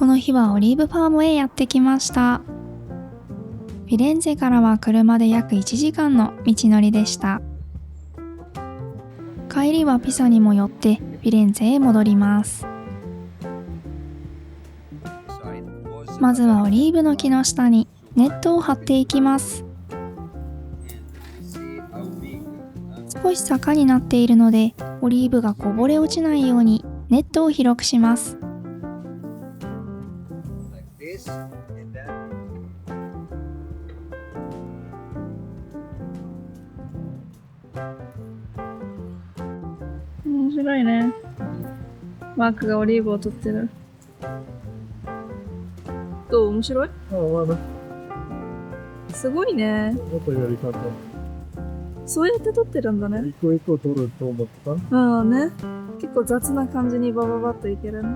この日はオリーブファームへやってきました。フィレンツェからは車で約1時間の道のりでした。帰りはピサにも寄ってフィレンツェへ戻ります。まずはオリーブの木の下にネットを張っていきます。少し坂になっているのでオリーブがこぼれ落ちないようにネットを広くします。面白いね。マークがオリーブを取ってる。どう？面白い？すごいね。そうやって撮ってるんだね。一個一個撮ると思った？うんね。結構雑な感じにバババッといけるね。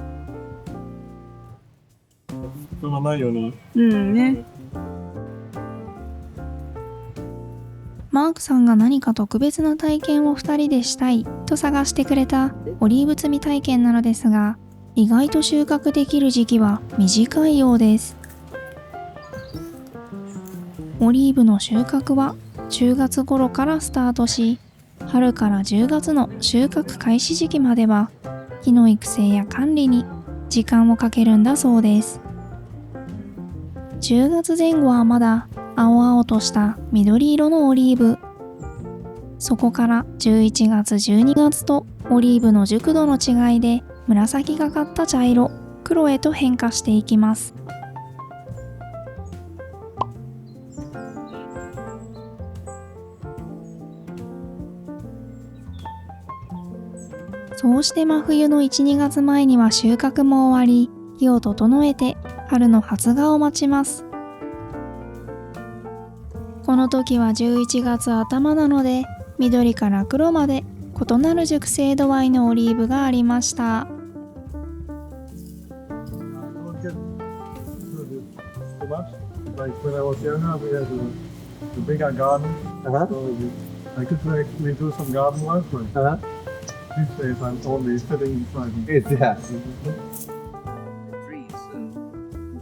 人がないように。うんね。マークさんが何か特別な体験を2人でしたいと探してくれたオリーブ摘み体験なのですが、意外と収穫できる時期は短いようです。オリーブの収穫は10月頃からスタートし、春から10月の収穫開始時期までは木の育成や管理に時間をかけるんだそうです。10月前後はまだ青々とした緑色のオリーブ。そこから11月12月とオリーブの熟度の違いで紫がかった茶色、黒へと変化していきます。そうして真冬の1、2月前には収穫も終わり、木を整えて春の発芽を待ちます。この時は11月頭なので、緑から黒まで異なる熟成度合いのオリーブがありました。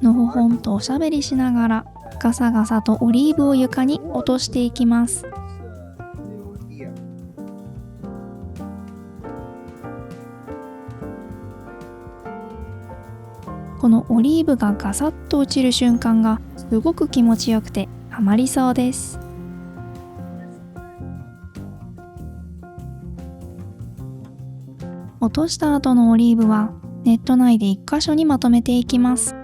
のほほんとおしゃべりしながらガサガサとオリーブを床に落としていきます。このオリーブがガサッと落ちる瞬間がすごく気持ちよくてハマりそうです。落とした後のオリーブはネット内で1箇所にまとめていきます。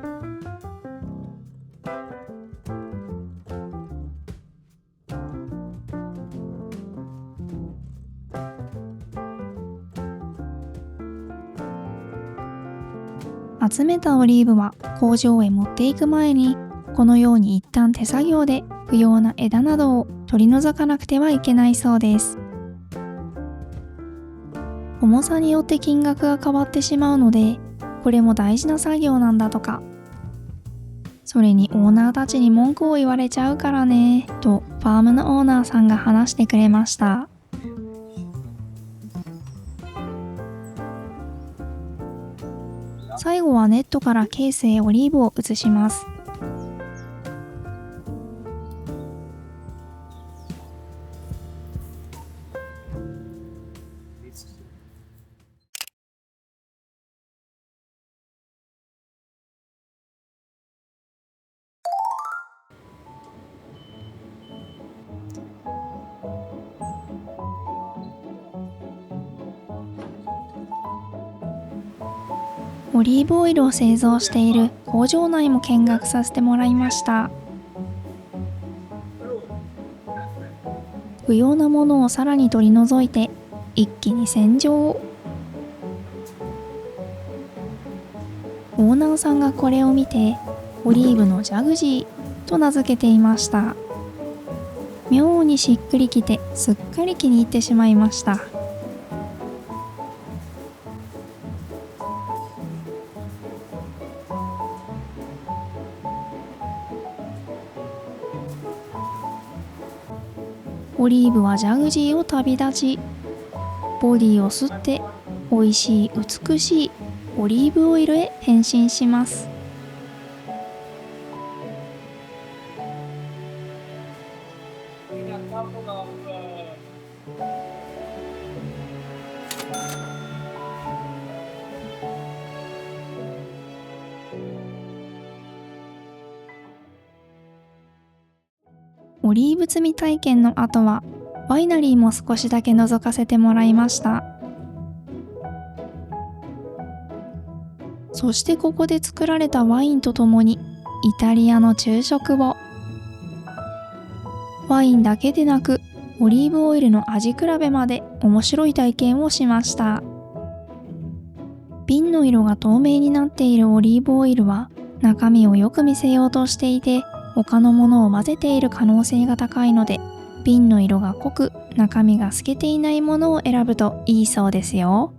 集めたオリーブは工場へ持っていく前にこのように一旦手作業で不要な枝などを取り除かなくてはいけないそうです。重さによって金額が変わってしまうので、これも大事な作業なんだとか。それにオーナーたちに文句を言われちゃうからねとファームのオーナーさんが話してくれました。最後はネットからケースへオリーブを移します。オリーブオイルを製造している工場内も見学させてもらいました。不要なものをさらに取り除いて一気に洗浄。オーナーさんがこれを見てオリーブのジャグジーと名付けていました。妙にしっくりきてすっかり気に入ってしまいました。オリーブはジャグジーを旅立ち、ボディを吸って美味しい美しいオリーブオイルへ変身します。オリーブ摘み体験の後はワイナリーも少しだけ覗かせてもらいました。そしてここで作られたワインとともにイタリアの昼食を。ワインだけでなくオリーブオイルの味比べまで面白い体験をしました。瓶の色が透明になっているオリーブオイルは中身をよく見せようとしていて、他のものを混ぜている可能性が高いので、瓶の色が濃く中身が透けていないものを選ぶといいそうですよ。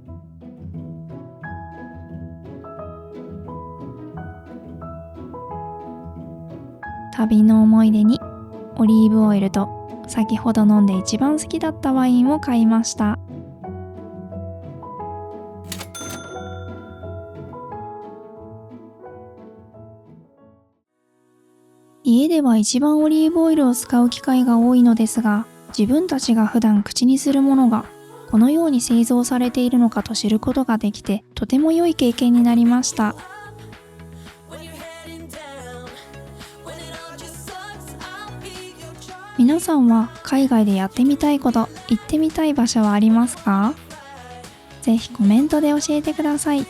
旅の思い出にオリーブオイルと先ほど飲んで一番好きだったワインを買いました。家では一番オリーブオイルを使う機会が多いのですが、自分たちが普段口にするものがこのように製造されているのかと知ることができて、とても良い経験になりました。皆さんは海外でやってみたいこと、行ってみたい場所はありますか？ぜひコメントで教えてください。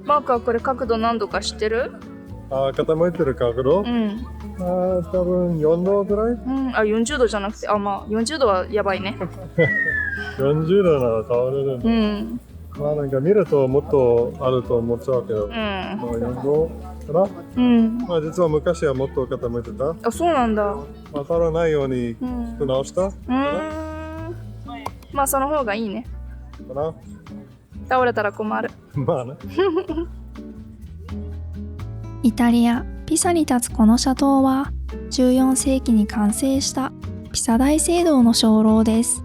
マークはこれ角度何度か知ってる？傾いてる角度？多分4度ぐらい？40度じゃなくて、まあ40度はやばいね。40度なら変わるね。まあなんか見るともっとあると思っちゃうけど、4度かな？まあ実は昔はもっと傾いてた。そうなんだ。当たらないように直した？まあその方がいいね。かな？倒れたら困る。まあね。イタリア・ピサに立つこの斜塔は14世紀に完成したピサ大聖堂の鐘楼です。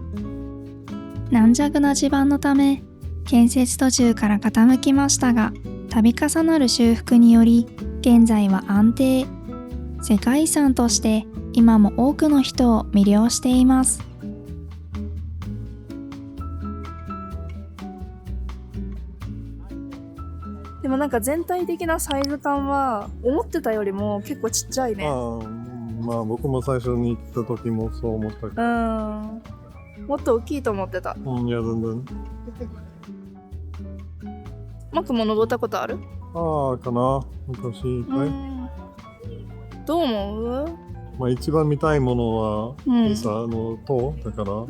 軟弱な地盤のため建設途中から傾きましたが、度重なる修復により現在は安定。世界遺産として今も多くの人を魅了しています。でもなんか全体的なサイズ感は思ってたよりも結構ちっちゃいね。まあ僕も最初に来た時もそう思ったけど。もっと大きいと思ってた。いや全然。マックも登ったことある？かな。昔、どう思う？まあ一番見たいものはピサの塔だから。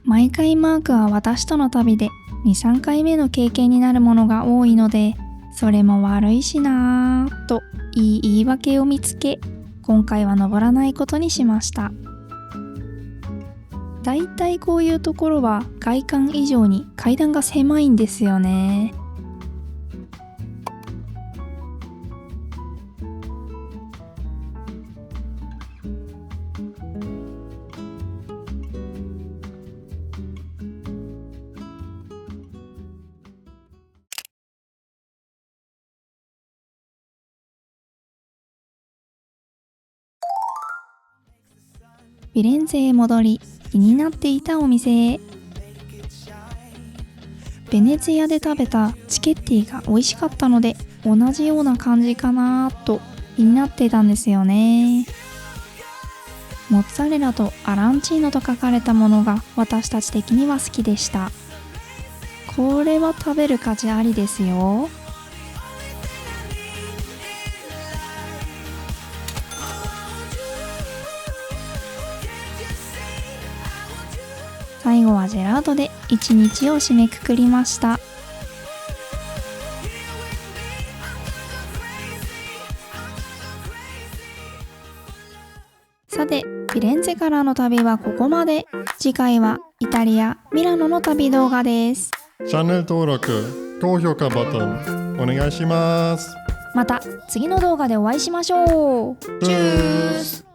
毎回マークは私との旅で 2,3 回目の経験になるものが多いので、それも悪いしなぁといい言い訳を見つけ、今回は登らないことにしました。だいたいこういうところは外観以上に階段が狭いんですよね。フィレンツェへ戻り、気になっていたお店へ。ベネツィアで食べたチケッティが美味しかったので、同じような感じかなと気になっていたんですよね。モッツァレラとアランチーノと書かれたものが私たち的には好きでした。これは食べる価値ありですよ。最後はジェラートで一日を締めくくりました。さて、フィレンツェからの旅はここまで。次回はイタリア・ミラノの旅動画です。チャンネル登録、高評価ボタンお願いします。また次の動画でお会いしましょう。チュース。